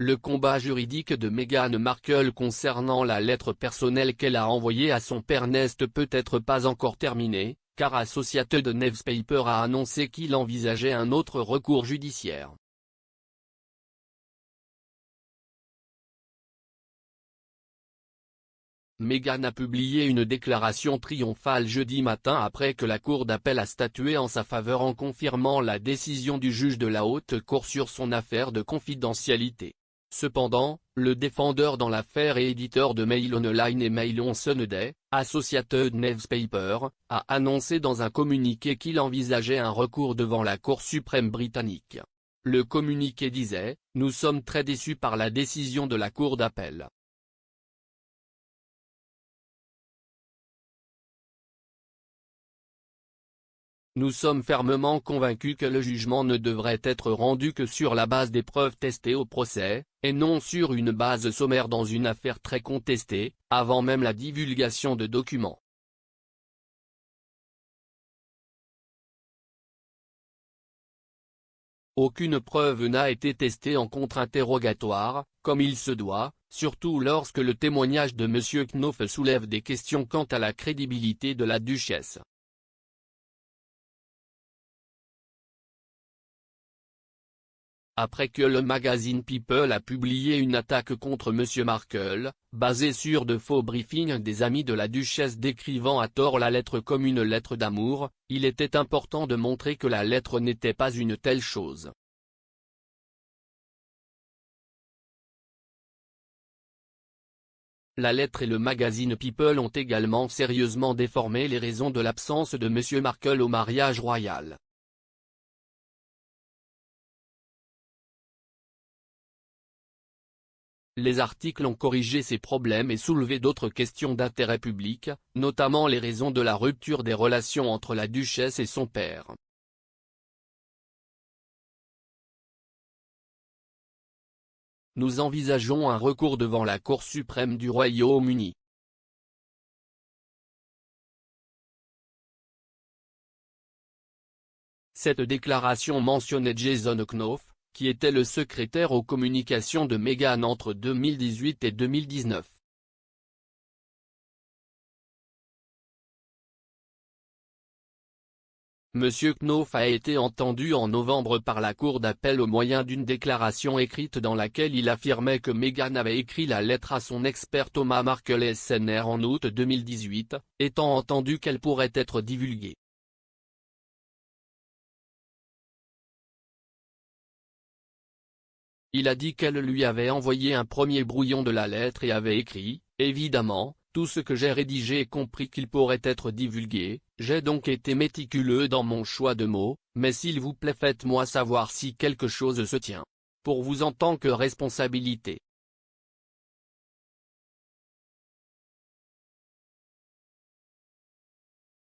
Le combat juridique de Meghan Markle concernant la lettre personnelle qu'elle a envoyée à son père n'est peut-être pas encore terminé, car Associated Newspaper a annoncé qu'il envisageait un autre recours judiciaire. Meghan a publié une déclaration triomphale jeudi matin après que la Cour d'appel a statué en sa faveur en confirmant la décision du juge de la Haute Cour sur son affaire de confidentialité. Cependant, le défendeur dans l'affaire et éditeur de Mail Online et Mail on Sunday, Associated Newspaper, a annoncé dans un communiqué qu'il envisageait un recours devant la Cour suprême britannique. Le communiqué disait « Nous sommes très déçus par la décision de la Cour d'appel. Nous sommes fermement convaincus que le jugement ne devrait être rendu que sur la base des preuves testées au procès, et non sur une base sommaire dans une affaire très contestée, avant même la divulgation de documents. Aucune preuve n'a été testée en contre-interrogatoire, comme il se doit, surtout lorsque le témoignage de M. Knopf soulève des questions quant à la crédibilité de la duchesse. Après que le magazine People a publié une attaque contre M. Markle, basée sur de faux briefings des amis de la duchesse décrivant à tort la lettre comme une lettre d'amour, il était important de montrer que la lettre n'était pas une telle chose. La lettre et le magazine People ont également sérieusement déformé les raisons de l'absence de M. Markle au mariage royal. Les articles ont corrigé ces problèmes et soulevé d'autres questions d'intérêt public, notamment les raisons de la rupture des relations entre la duchesse et son père. Nous envisageons un recours devant la Cour suprême du Royaume-Uni. Cette déclaration mentionnait Jason Knopf, qui était le secrétaire aux communications de Meghan entre 2018 et 2019. M. Knopf a été entendu en novembre par la Cour d'appel au moyen d'une déclaration écrite dans laquelle il affirmait que Meghan avait écrit la lettre à son ex-père Thomas Markle SNR en août 2018, étant entendu qu'elle pourrait être divulguée. Il a dit qu'elle lui avait envoyé un premier brouillon de la lettre et avait écrit « Évidemment, tout ce que j'ai rédigé et compris qu'il pourrait être divulgué, j'ai donc été méticuleux dans mon choix de mots, mais s'il vous plaît faites-moi savoir si quelque chose se tient. Pour vous en tant que responsabilité. »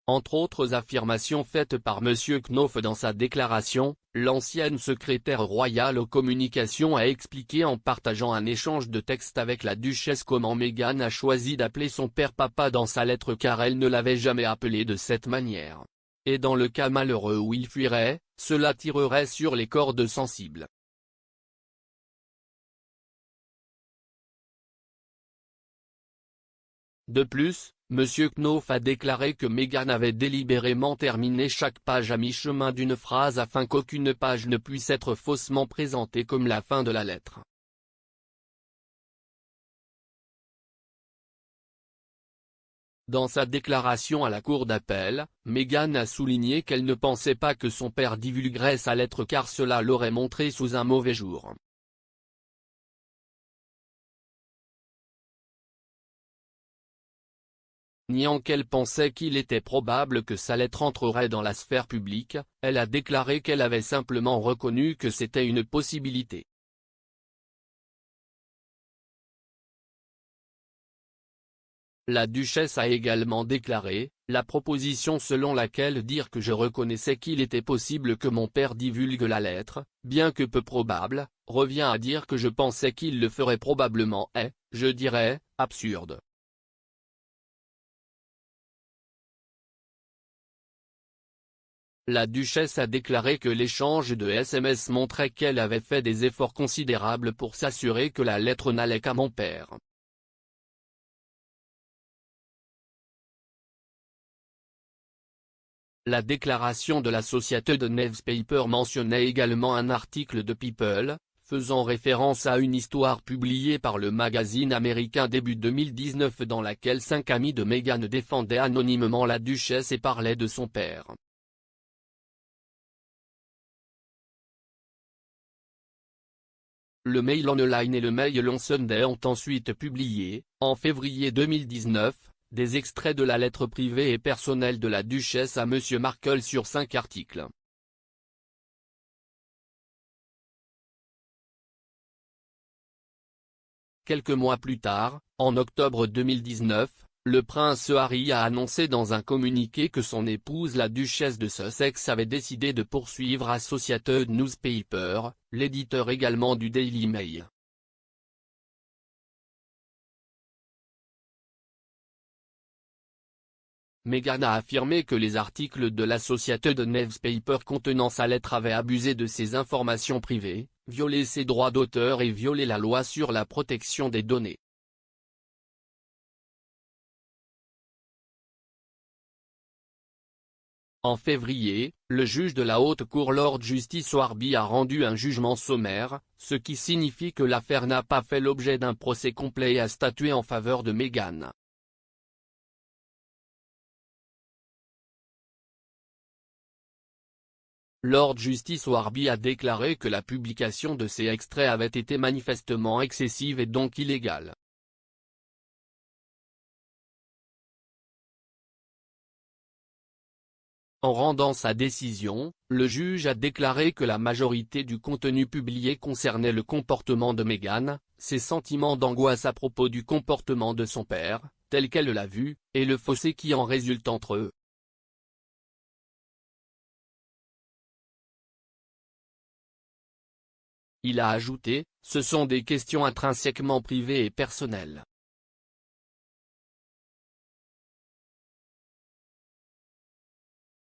Entre autres affirmations faites par M. Knopf dans sa déclaration, l'ancienne secrétaire royale aux communications a expliqué en partageant un échange de textes avec la duchesse comment Meghan a choisi d'appeler son père papa dans sa lettre car elle ne l'avait jamais appelé de cette manière. Et dans le cas malheureux où il fuirait, cela tirerait sur les cordes sensibles. De plus, M. Knopf a déclaré que Meghan avait délibérément terminé chaque page à mi-chemin d'une phrase afin qu'aucune page ne puisse être faussement présentée comme la fin de la lettre. Dans sa déclaration à la Cour d'appel, Meghan a souligné qu'elle ne pensait pas que son père divulguerait sa lettre car cela l'aurait montré sous un mauvais jour. Niant qu'elle pensait qu'il était probable que sa lettre entrerait dans la sphère publique, elle a déclaré qu'elle avait simplement reconnu que c'était une possibilité. La duchesse a également déclaré, la proposition selon laquelle dire que je reconnaissais qu'il était possible que mon père divulgue la lettre, bien que peu probable, revient à dire que je pensais qu'il le ferait probablement est, je dirais, absurde. La duchesse a déclaré que l'échange de SMS montrait qu'elle avait fait des efforts considérables pour s'assurer que la lettre n'allait qu'à mon père. La déclaration de l'Associated Newspaper mentionnait également un article de People, faisant référence à une histoire publiée par le magazine américain début 2019 dans laquelle 5 amis de Meghan défendaient anonymement la duchesse et parlaient de son père. Le Mail Online et le Mail on Sunday ont ensuite publié, en février 2019, des extraits de la lettre privée et personnelle de la duchesse à Monsieur Markle sur 5 articles. Quelques mois plus tard, en octobre 2019, le prince Harry a annoncé dans un communiqué que son épouse la duchesse de Sussex avait décidé de poursuivre Associated Newspaper, l'éditeur également du Daily Mail. Meghan a affirmé que les articles de l'Associated Newspaper contenant sa lettre avaient abusé de ses informations privées, violé ses droits d'auteur et violé la loi sur la protection des données. En février, le juge de la Haute Cour Lord Justice Warby a rendu un jugement sommaire, ce qui signifie que l'affaire n'a pas fait l'objet d'un procès complet et a statué en faveur de Meghan. Lord Justice Warby a déclaré que la publication de ces extraits avait été manifestement excessive et donc illégale. En rendant sa décision, le juge a déclaré que la majorité du contenu publié concernait le comportement de Meghan, ses sentiments d'angoisse à propos du comportement de son père, tel qu'elle l'a vu, et le fossé qui en résulte entre eux. Il a ajouté, ce sont des questions intrinsèquement privées et personnelles.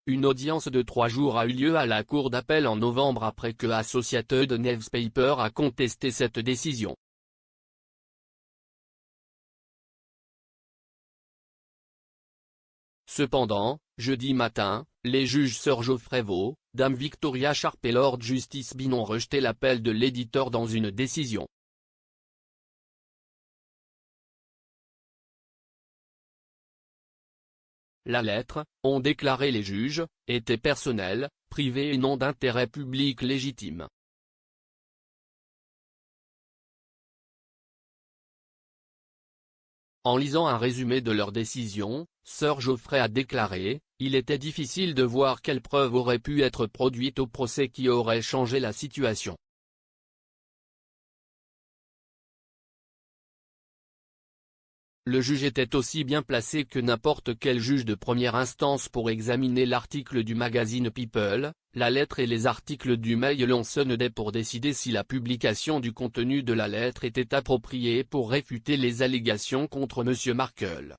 Une audience de 3 jours a eu lieu à la cour d'appel en novembre après que Associated Newspaper a contesté cette décision. Cependant, jeudi matin, les juges Sir Geoffrey Vaux, Dame Victoria Sharp et Lord Justice Bean ont rejeté l'appel de l'éditeur dans une décision. La lettre, ont déclaré les juges, était personnelle, privée et non d'intérêt public légitime. En lisant un résumé de leur décision, Sir Geoffrey a déclaré, il était difficile de voir quelles preuves auraient pu être produites au procès qui auraient changé la situation. Le juge était aussi bien placé que n'importe quel juge de première instance pour examiner l'article du magazine People, la lettre et les articles du Mail on Sunday pour décider si la publication du contenu de la lettre était appropriée pour réfuter les allégations contre M. Markle.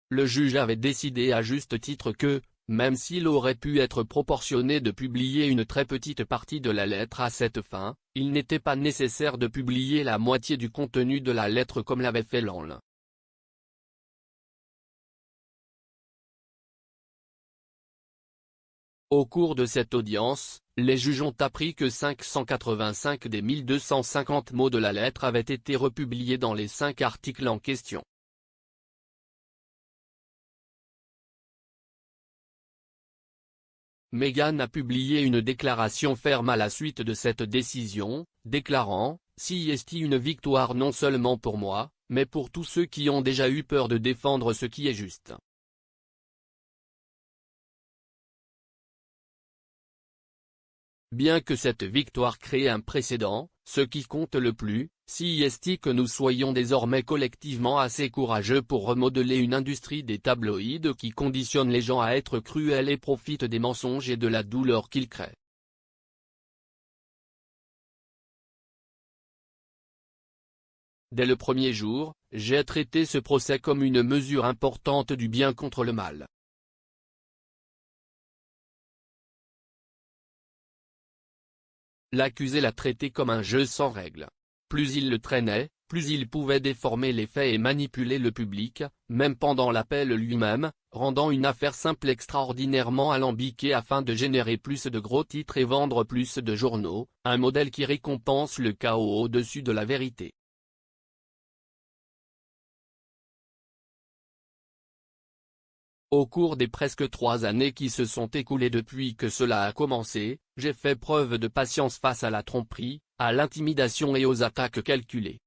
Le juge avait décidé à juste titre que, même s'il aurait pu être proportionné de publier une très petite partie de la lettre à cette fin, il n'était pas nécessaire de publier la moitié du contenu de la lettre comme l'avait fait l'ANL. Au cours de cette audience, les juges ont appris que 585 des 1250 mots de la lettre avaient été republiés dans les 5 articles en question. Meghan a publié une déclaration ferme à la suite de cette décision, déclarant « C'est une victoire non seulement pour moi, mais pour tous ceux qui ont déjà eu peur de défendre ce qui est juste. » Bien que cette victoire crée un précédent, ce qui compte le plus, c'est que nous soyons désormais collectivement assez courageux pour remodeler une industrie des tabloïds qui conditionne les gens à être cruels et profitent des mensonges et de la douleur qu'ils créent. Dès le premier jour, j'ai traité ce procès comme une mesure importante du bien contre le mal. L'accusé l'a traité comme un jeu sans règles. Plus il le traînait, plus il pouvait déformer les faits et manipuler le public, même pendant l'appel lui-même, rendant une affaire simple extraordinairement alambiquée afin de générer plus de gros titres et vendre plus de journaux, un modèle qui récompense le chaos au-dessus de la vérité. Au cours des presque 3 années qui se sont écoulées depuis que cela a commencé, j'ai fait preuve de patience face à la tromperie, à l'intimidation et aux attaques calculées.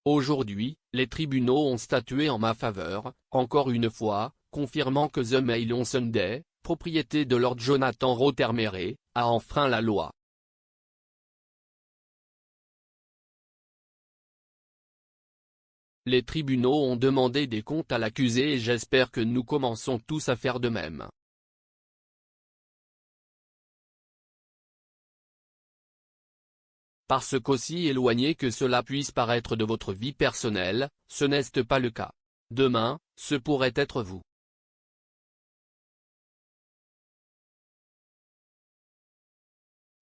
Aujourd'hui, les tribunaux ont statué en ma faveur, encore une fois, confirmant que The Mail on Sunday, propriété de Lord Jonathan Rothermere, a enfreint la loi. Les tribunaux ont demandé des comptes à l'accusé et j'espère que nous commençons tous à faire de même. Parce qu'aussi éloigné que cela puisse paraître de votre vie personnelle, ce n'est pas le cas. Demain, ce pourrait être vous.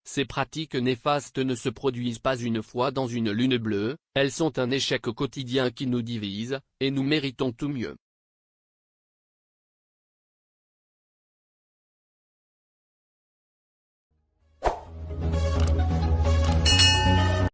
Ces pratiques néfastes ne se produisent pas une fois dans une lune bleue, elles sont un échec quotidien qui nous divise, et nous méritons tout mieux.